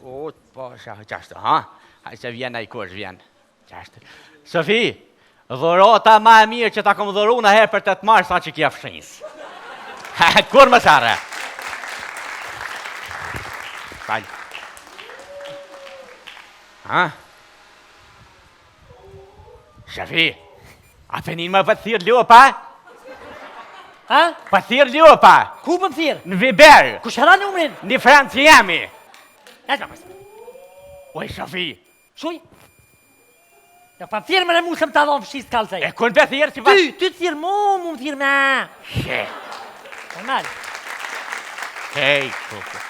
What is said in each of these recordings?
Kot, po, qashtë, ha? Haj se vjen ai kush vjen. Qashtë. Sofi, dhurata ma e mirë që ta kom dhuru në herë për 8 mars sa që kja fshins. Kur më sare? Falj. Ha? Sofi, a penin më për thirë ljopa? Ha? Për thirë ljopa? Ku për thirë? Në Viber. Ku shëra numrin? Në Francë jemi. Oj, Sofi. Shuj? Ja pa thirë më në mu se më të adhonë fshisë kalësaj. E kun për thirë që pa... Ty thirë mu më thirë me. She. Normal. Hej, kuku.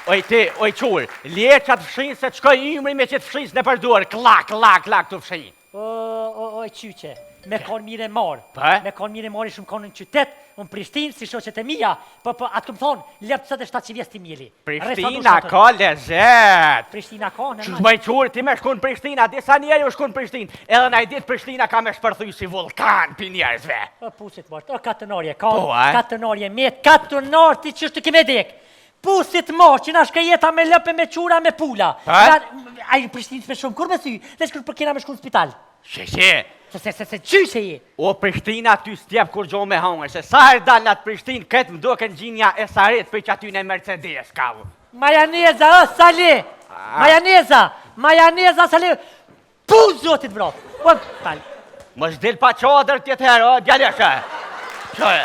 Oj ti, oj qurë, lje që atë fshinë se të shkoj imri me që të fshinë në përduar, klak të fshinë. Oj qyqe, me konë mire marë. Pa? Me konë mire marë shumë konë në qytet, unë Prishtinë, si shoqet e mija, po atë këmë thonë, lepë 27 vjes të mjeli. Prishtina ka lezet. Prishtina ka, në Që shmaj qurë, ti me shkun Prishtina, disa njeri u shkun Prishtinë, edhe na i ditë Prishtina ka me shpërthuj si vulkan për njerëzve. Pusit mërë, katënarje, ka, Po, katënarje, me katënar ti që shtë kime dek. Pusit mërë, që na shka jeta me lëpe, me qura, me pula. A i Prishtinës me shumë, kur me sy, dhe shkur për kena me shku në spital. Sheshe. Se qyshe je? O Prishtina ty stjep kur gjo me hangër, se sa herë dalë atë Prishtinë, këtë më duke në gjinja e sarit për që aty në Mercedes, kavu. Majaneza, sali! Majaneza, sali! Pu, zotit vrot! O, tal. Më shdil pa qadër tjetë herë, o, djaleshe. Qëre.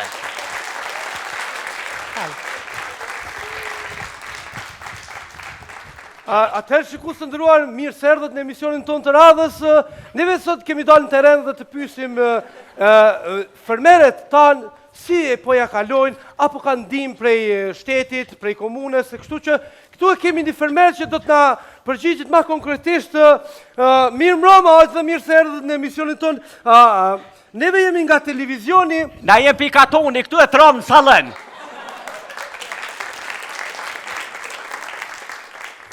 Tal. Atëherë që ku së ndëruar mirë serdhët në emisionin tonë të radhës, neve sot kemi dalë në teren dhe të pysim fermeret tanë si e po ja kalojnë, apo kanë ndim prej shtetit, prej komunës, kështu që këtu e kemi një fermer që do të na përgjigjit ma konkretisht mirë mbroma, dhe mirë serdhët në emisionin tonë. Neve jemi nga televizioni. Na jem pikatoni, këtu e tromë në salën.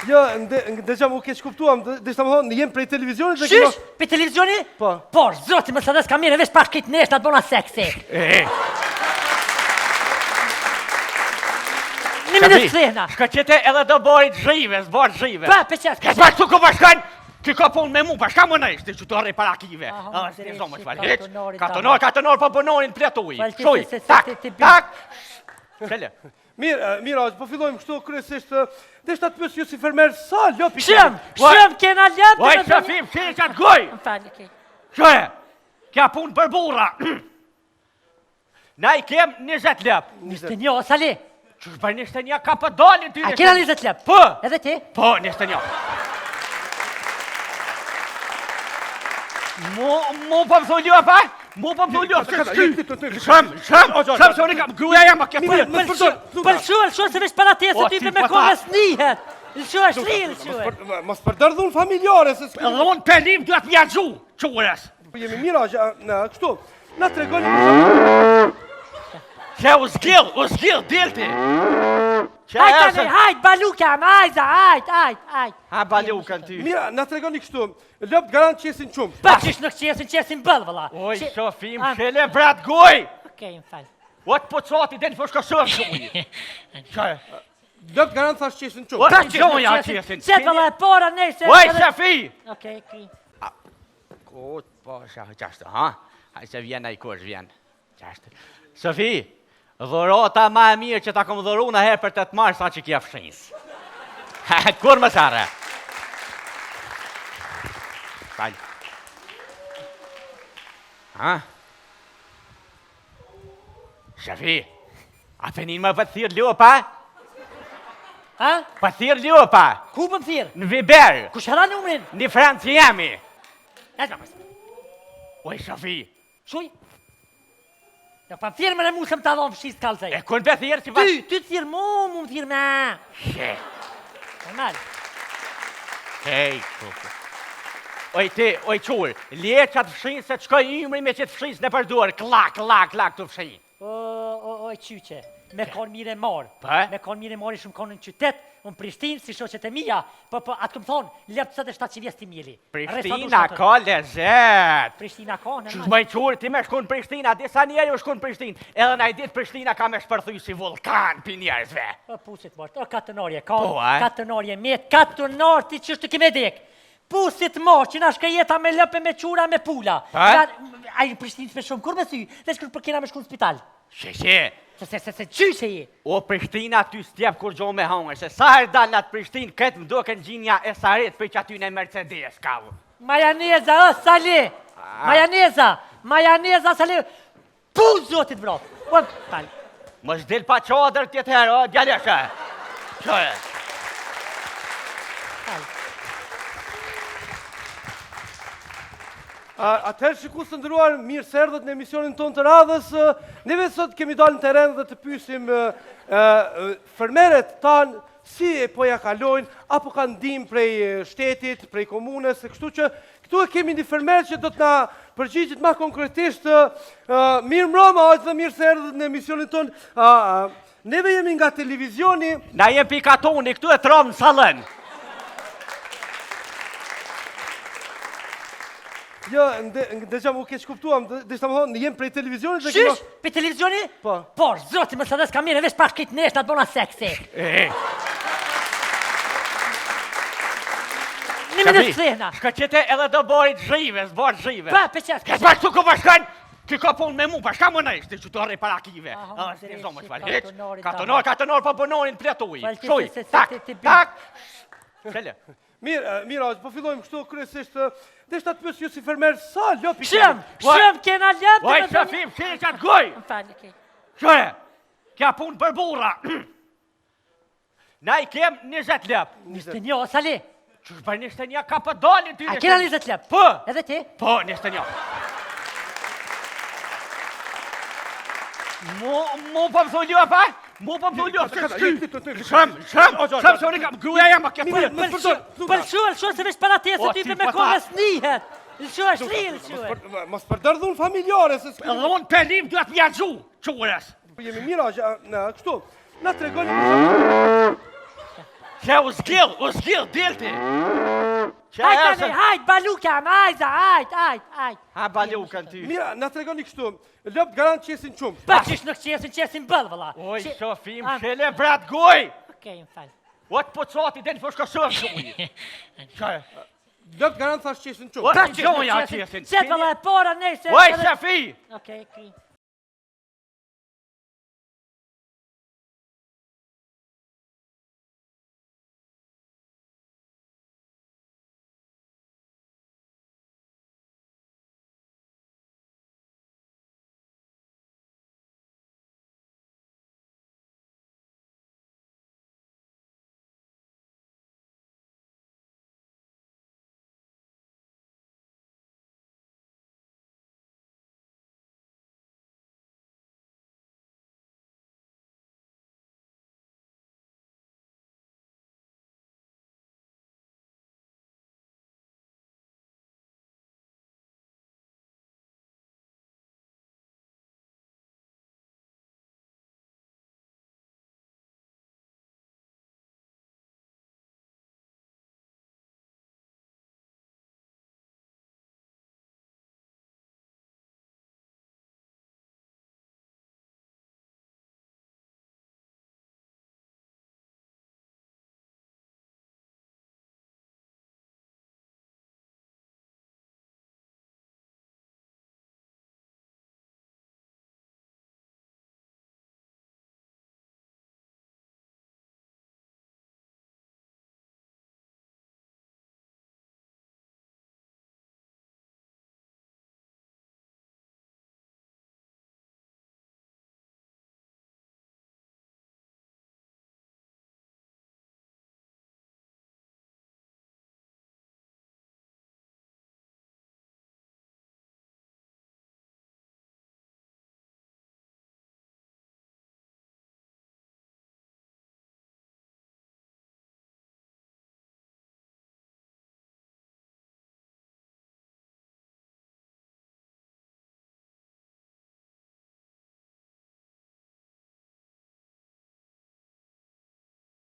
Jo, ndëgja mu keq kuptuam, dhe shta më thonë, jem prej televizionit dhe Shysh, për televizioni? Po. Por, zoti më së dhe s'ka mire, vesh pak kitë neshtë atë bona seksi. Një minutë këthena. Shka qëte edhe do borit zhive, s'bor zhive. Pa, për qësë. Këtë pak të ku përshkan, ty ka punë me mu, përshka më nejshtë, të që të arre para kive. Katonor, po bënorin pletuj. Shuj, tak. Shele. Mira, po fillojmë kështu kryesisht, dhe shta të pësë ju si fermer, sa ljopi Shëm, kena ljopi. Oj, Shafim, qëri qatë goj. Më falë, okej. Qëre, kja punë për burra. Na i kem 20 lëp. 21, sali. Që shbër 21 ka për dalin ty. A kena 20 lëp? Po. Edhe ti? Po, 21. Mu po më thu ljopa? Mu po më thu ljopa? Shëm, se unë kam, gruja jam a ke për. Pëlqua, se vesh para te, se ty me kohës nihet. Lëshua, lëshua. Mos përdër dhunë familjare, se s'ku... Edhe unë pelim duhet vjazhu, qures. Jemi mira, kështu, na të regoni... Që u zgjil, dilti. Hajt, balukam, hajt. Ha, balukam ty. Mira, na të regoni kështu, lëpë garant qesin qumë. Pa qish nuk qesin bëllë, vëlla. Oj, Shofim, shele brat goj. Okej, më falë. Ot po qati den për shkosër goj. Lëpë garant thash qesin qumë. Pa qoja qesin. Qetë, vëlla, e pora, nejse. Oj, Shofi. Okej, kri. Kot, po, qashtë, ha? Haj se vjen a i kush vjen. Qashtë. Shofi, dhurata ma e mirë që ta kom dhuru në herë për 8 mars sa që kja fshins. Kur më sare? Falj. Ha? Shofi, a penin më për thirë ljopa? Ha? Për thirë ljopa? Ku për thirë? Në Viber. Ku shëra numrin? Në Francë jemi. Oj, Shofi. Shuj? Ja pa thirë më në mu se më të adhonë fshisë kalësaj. E kun për thirë që pa... Ty thirë mu, mu më thirë me. She. Normal. Hej, kuku. Oj ti, oj qurë, lje që atë fshinë se të shkoj imri me që të fshinë në përduar, klak të fshinë. O O e qyqe, me konë mire marë. Pa? Me konë mire marë shumë konë në qytet, unë Prishtinë, si shoqet e mija, po atë këmë thonë, lepë 27 vjes të mjeli. Prishtina ka lezet. Prishtina ka, në Që shmaj qurë, ti me shkun Prishtina, disa njeri u shkun Prishtinë. Edhe na i ditë Prishtina ka me shpërthuj si vulkan për njerëzve. O pusit mërë, o katënarje, ka, Po, a? katënarje, katënar ti që shtë kime dek. Pusit mërë, që na shka jeta me lëpe, me qura, me pula. Pa? A i Prishtinës me shumë, kur me sy, dhe shkër për kena me shku në spital. Sheshe. Se qyshe je. O Prishtina ty stjep kur gjo me hongër, se sa herë dalë atë Prishtinë, këtë më duke në gjinja e sarit për që aty në Mercedes, ka u. Majaneza, o, Sali! Majaneza, Sali! Pu, zotit, bro! O, tal. Më shdil pa qadër tjetë herë, o, djaleshe. Qëre. Tal. Atëherë shiku së ndëruar, mirë se erdhët në emisionin tonë të radhës. Neve sot kemi dalë në teren dhe të pysim fermeret tanë si e po ja kalojnë, apo kanë ndihmë prej shtetit, prej komunës, kështu që këtu e kemi një fermer që do të na përgjigjit ma konkretisht. Mirë mbroma, aqë dhe mirë se erdhët në emisionin tonë. Neve jemi nga televizioni. Na jem pikatoni, këtu e tromë në salën. Jo, ndëgjam u keq kuptuam, dhe shta më thonë, jem prej televizionit dhe Qysh? Për televizioni? Po. Por, zoti, më së dhe s'ka mire, vesh pas kitë nesh, në të bona seksi. Një minë të thehna. Shka qete edhe do borit zhive, s'bor zhive. Pa, për qes. Kësë bashkë ku bashkan, ki ka punë me mu, bashka më nëjshtë, që të rrej para kive. Aha, Katonor, po bënorin pletuj. Falë, Shuj, se tak, ti tak. Shele. Mirë, po fillojmë kështu kryesisht, dhe shta të pësë ju si fermer, sa ljopi Shëm, kena ljep. Vaj, shafim, shire qatë goj. Më falë, okej. Shore, kja punë për burra. Na i kem 20 lep. 21, Sali. Qështë për 21 ka për dalin ty. A kena 20 lep? Po. Edhe ti? Po, 21. Mu për më thullu, pa? Mu për më thullu, Shëm, se unë kam gruja jam, a kja Për shuar, se vesh para te, se ty për me kohës nihet. Lëshuar, lëshuar. Mos përderdhun familjare, se s'ka... Edhe unë pelim duhet mja gju, qures. Jemi mira, kështu, na tregoni... Se u zgjil, dilti. Hajt, balukam, hajt. Ha balukën ty. Mira, na tregoni kështu, lëp garant qesin qumë. Pa qish nuk qesin bëllë, vëlla. Oj, shofim, shele brat goj. Okej, më falë. O të pocati den për shkëshër gjuj. Qaj? Lëp garant thash qesin O qumë. të gjonja qesin. Qetë, vëlla, e pora, nejse. Oj, shafi. Okej.